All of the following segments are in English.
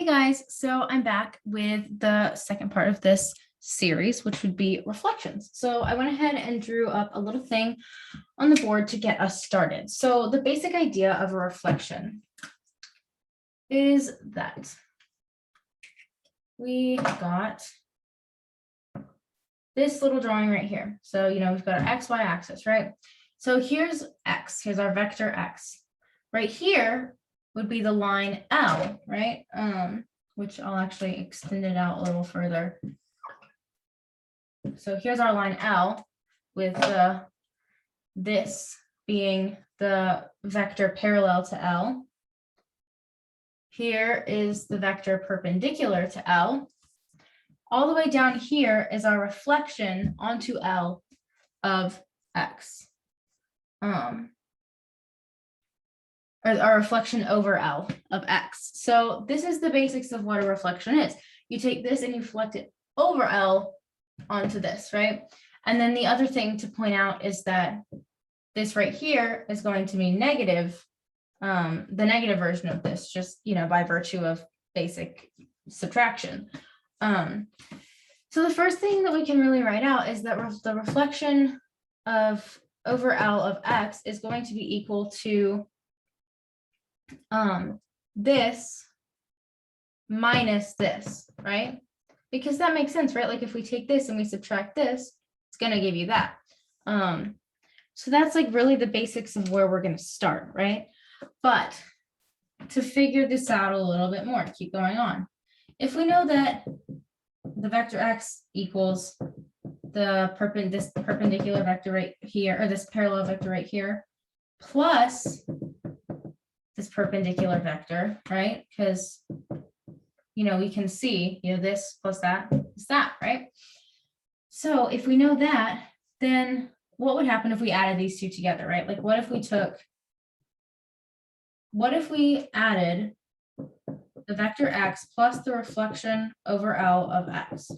Guys, so I'm back with the second part of this series, which would be reflections. So I went ahead and drew up a little thing on the board to get us started. So the basic idea of a reflection is that we got this little drawing right here. So, we've got our XY axis, right? So here's X, here's our vector X. Right here would be the line L, right? Which I'll actually extend it out a little further. So here's our line L with this being the vector parallel to L. Here is the vector perpendicular to L. All the way down here is our reflection onto L of X. Or our reflection over L of X. So this is the basics of what a reflection is. You take this and you reflect it over L onto this, right? And then the other thing to point out is that this right here is going to be negative, the negative version of this, just, by virtue of basic subtraction. So the first thing that we can really write out is that the reflection of over L of X is going to be equal to this minus this, right? Because that makes sense, right? Like if we take this and we subtract this, it's going to give you that. So that's like really the basics of where we're going to start, right? But to figure this out a little bit more, to keep going on, if we know that the vector X equals the this perpendicular vector right here, or this parallel vector right here, plus this perpendicular vector, right? Because, we can see, this plus that is that, right? So if we know that, then what would happen if we added these two together, right? Like what if we added the vector X plus the reflection over L of X?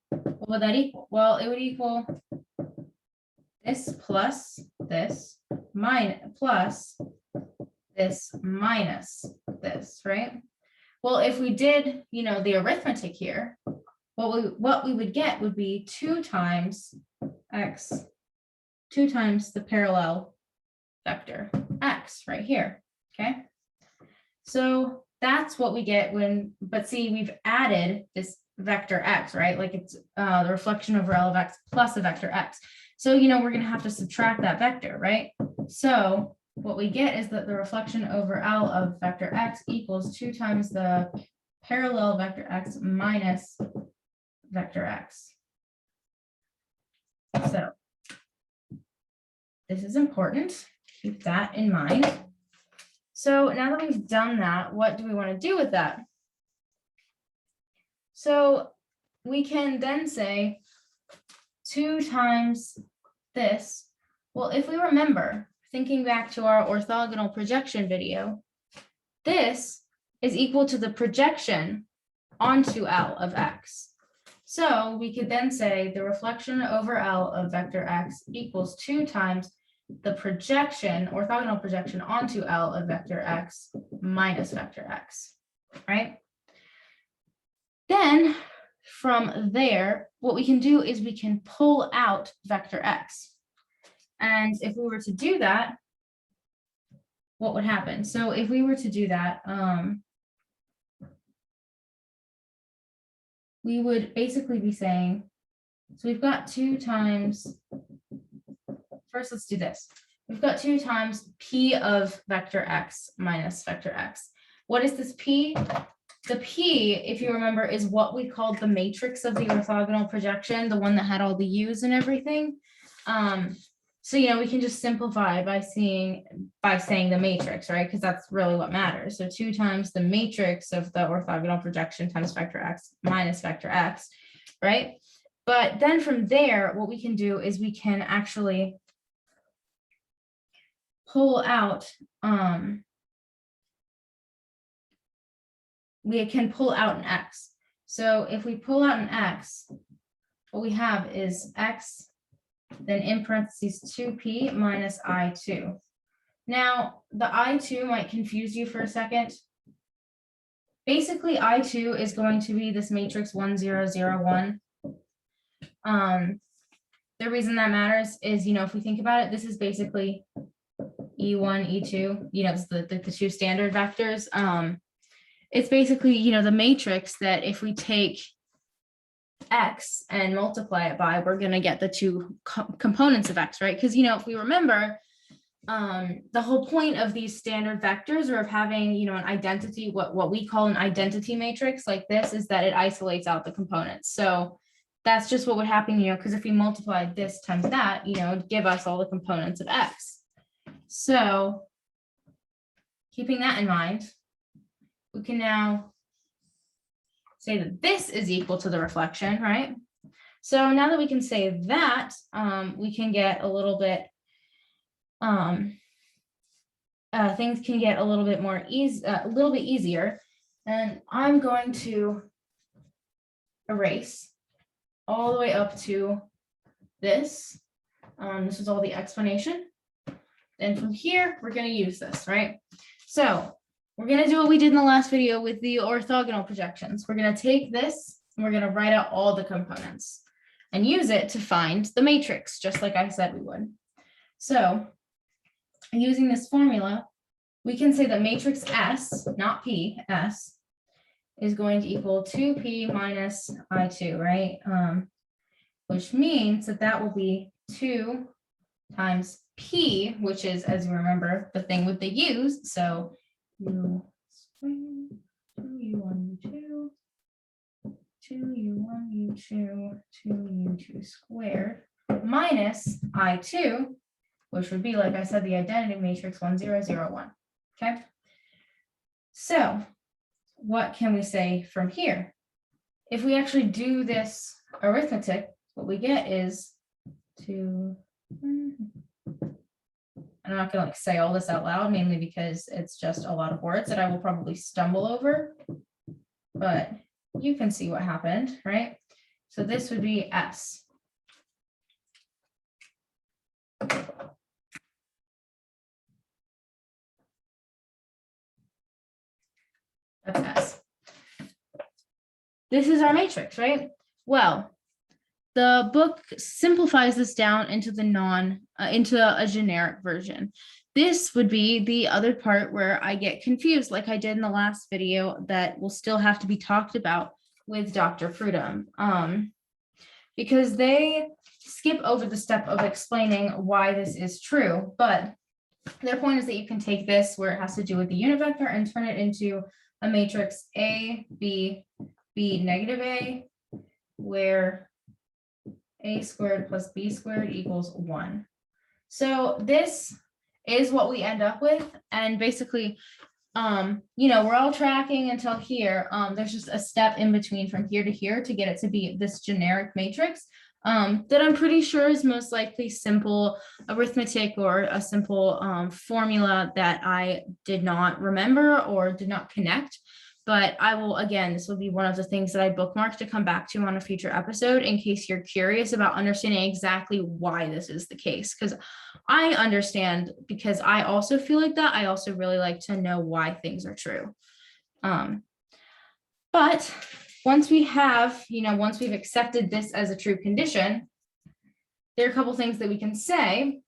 What would that equal? Well, it would equal this plus this plus this minus this, right? Well, if we did, the arithmetic here, what we would get would be 2 times X, 2 times the parallel vector X right here, okay? So that's what we get but see, we've added this vector X, right? Like it's the reflection over L of X plus a vector X. So, we're going to have to subtract that vector, right? So what we get is that the reflection over L of vector X equals 2 times the parallel vector X minus vector X. So this is important. Keep that in mind. So now that we've done that, what do we want to do with that? So we can then say 2 times this. Well, if we remember, thinking back to our orthogonal projection video, this is equal to the projection onto L of X. So we could then say the reflection over L of vector X equals 2 times the projection, orthogonal projection onto L of vector X minus vector X, right? Then from there, what we can do is we can pull out vector X. And if we were to do that, what would happen? So if we were to do that, we would basically be saying, so we've got 2 times, first let's do this. We've got 2 times P of vector X minus vector X. What is this P? The P, if you remember, is what we called the matrix of the orthogonal projection, the one that had all the U's and everything. So, we can just simplify by saying the matrix, right? Because that's really what matters. So 2 times the matrix of the orthogonal projection times vector X minus vector X, right? But then from there, what we can do is we can actually pull out, we can pull out an X. So if we pull out an X, what we have is X, then in parentheses 2P minus I2. Now, the I2 might confuse you for a second. basically I2 is going to be this matrix 1, 0, 0, 1. The reason that matters is, if we think about it, this is basically E1, E2, it's the two standard vectors. It's basically, the matrix that if we take X and multiply it by, we're going to get the two components of X, right? Because, if we remember, the whole point of these standard vectors, or of having, an identity, what we call an identity matrix like this, is that it isolates out the components. So that's just what would happen, because if we multiply this times that, it'd give us all the components of X. So keeping that in mind, we can now say that this is equal to the reflection, right? So now that we can say that, we can get a little bit, things can get a little bit more a little bit easier. And I'm going to erase all the way up to this. This is all the explanation. And from here, we're going to use this, right? So we're going to do what we did in the last video with the orthogonal projections. We're going to take this and we're going to write out all the components and use it to find the matrix, just like I said we would. So using this formula, we can say that matrix S, not P, S, is going to equal 2P minus I2, right? Which means that will be 2 times P, which is, as you remember, the thing with the U's. So U squared, 2U1, U2, 2U1, U2, 2U2 squared, minus I2, which would be, like I said, the identity matrix 1, 0, 0, 1. Okay. So what can we say from here? If we actually do this arithmetic, what we get is 2. I'm not going to say all this out loud, mainly because it's just a lot of words that I will probably stumble over, but you can see what happened, right? So this would be S. That's S. This is our matrix, right? Well, the book simplifies this down into into a generic version. This would be the other part where I get confused, like I did in the last video, that will still have to be talked about with Dr. Prudhomme, because they skip over the step of explaining why this is true. But their point is that you can take this, where it has to do with the unit vector, and turn it into a matrix A, B, B, negative A, where A squared plus B squared equals 1. So this is what we end up with. And basically, we're all tracking until here. There's just a step in between from here to here to get it to be this generic matrix that I'm pretty sure is most likely simple arithmetic, or a simple formula that I did not remember or did not connect. But I will, again, this will be one of the things that I bookmarked to come back to on a future episode, in case you're curious about understanding exactly why this is the case. Because I understand, because I also feel like that. I also really like to know why things are true. But once we have, once we've accepted this as a true condition, there are a couple things that we can say.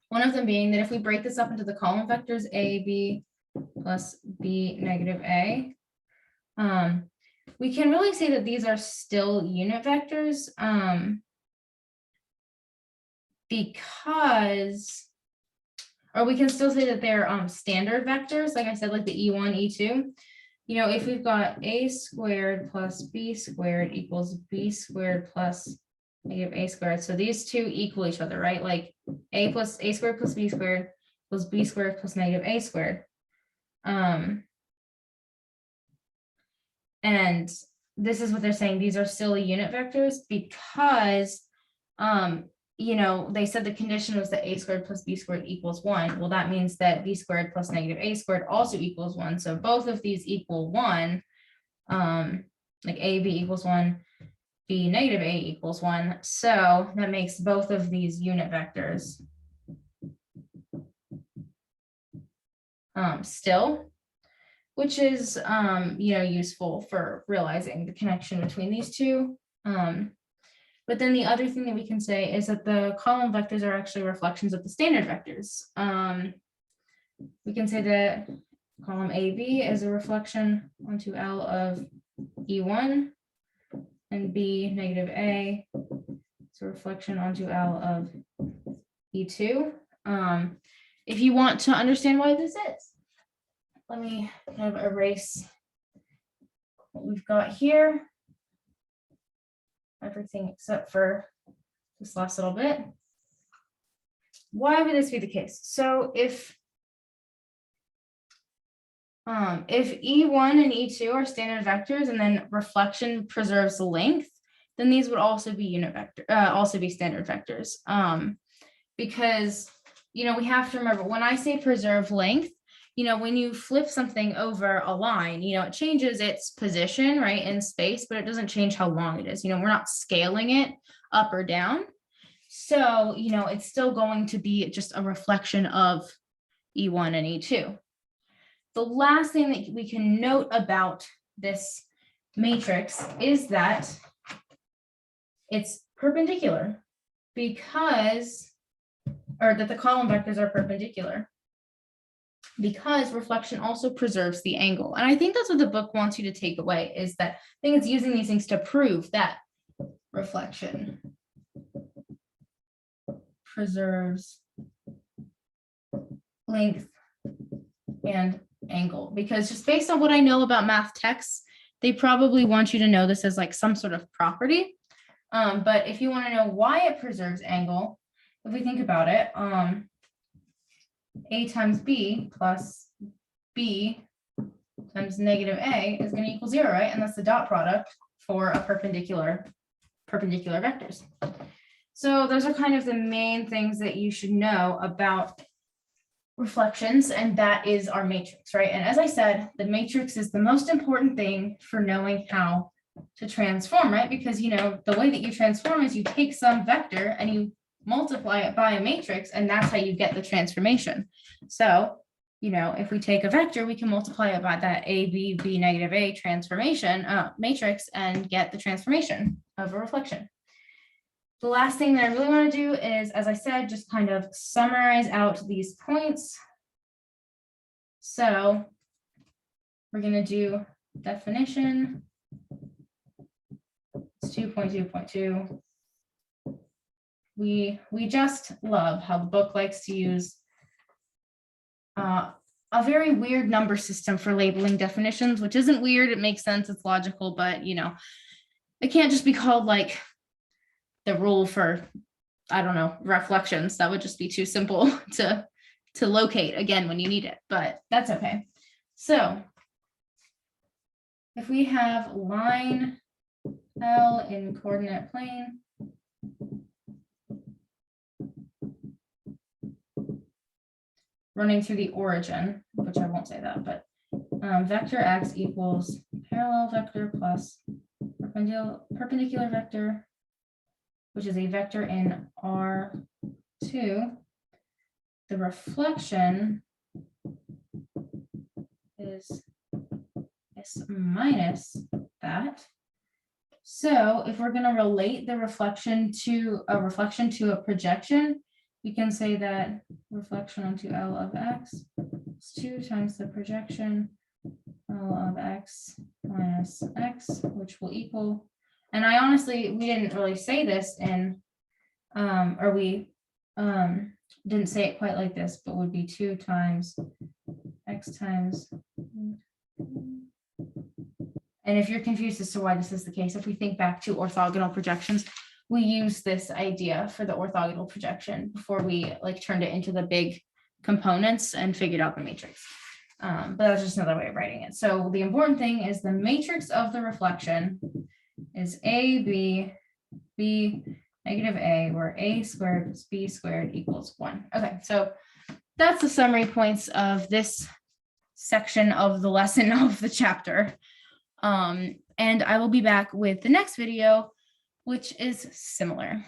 One of them being that if we break this up into the column vectors A, B, plus B, negative A, we can really say that these are still unit vectors, because, or we can still say that they're standard vectors, like I said, like the E1, E2. If we've got A squared plus B squared equals B squared plus negative A squared, so these two equal each other, right? Like A squared plus B squared equals B squared plus negative A squared. And this is what they're saying. These are still unit vectors because, they said the condition was that A squared plus B squared equals 1. Well, that means that B squared plus negative A squared also equals 1. So both of these equal 1, like A, B equals 1, B negative A equals 1. So that makes both of these unit vectors still. which is, useful for realizing the connection between these two. But then the other thing that we can say is that the column vectors are actually reflections of the standard vectors. We can say that column AB is a reflection onto L of E1, and B negative A is a reflection onto L of E2. If you want to understand why this is, let me kind of erase what we've got here. Everything except for this last little bit. Why would this be the case? So if E1 and E2 are standard vectors and then reflection preserves the length, then these would also be standard vectors. Because, we have to remember when I say preserve length, when you flip something over a line, it changes its position, right, in space, but it doesn't change how long it is. We're not scaling it up or down. So, it's still going to be just a reflection of E1 and E2. The last thing that we can note about this matrix is that it's perpendicular or that the column vectors are perpendicular, because reflection also preserves the angle. And I think that's what the book wants you to take away, is that I think it's using these things to prove that reflection preserves length and angle, because just based on what I know about math texts, they probably want you to know this as like some sort of property. But if you want to know why it preserves angle, if we think about it, A times B plus B times negative A is going to equal 0, right? And that's the dot product for a perpendicular vectors. So those are kind of the main things that you should know about reflections, and that is our matrix, right? And as I said, the matrix is the most important thing for knowing how to transform, right? Because, the way that you transform is you take some vector and you multiply it by a matrix, and that's how you get the transformation. So, if we take a vector, we can multiply it by that A, B, B negative A transformation matrix and get the transformation of a reflection. The last thing that I really want to do is, as I said, just kind of summarize out these points. So we're going to do definition. It's 2.2.2. We just love how the book likes to use a very weird number system for labeling definitions, which isn't weird. It makes sense. It's logical, but it can't just be called like the rule for, I don't know, reflections. That would just be too simple to locate again when you need it, but that's okay. So if we have line L in coordinate plane, running through the origin, which I won't say that, but vector x equals parallel vector plus perpendicular vector, which is a vector in R2. The reflection is S minus that. So if we're going to relate the reflection to a projection, we can say that reflection onto L of x is 2 times the projection L of x minus x, which will equal, and we didn't really say this in, we didn't say it quite like this, but would be 2 times x times. And if you're confused as to why this is the case, if we think back to orthogonal projections, we use this idea for the orthogonal projection before we turned it into the big components and figured out the matrix. But that's just another way of writing it. So the important thing is the matrix of the reflection is A, B, B, negative A, where A squared plus B squared equals 1. Okay, so that's the summary points of this section of the lesson of the chapter. And I will be back with the next video, which is similar.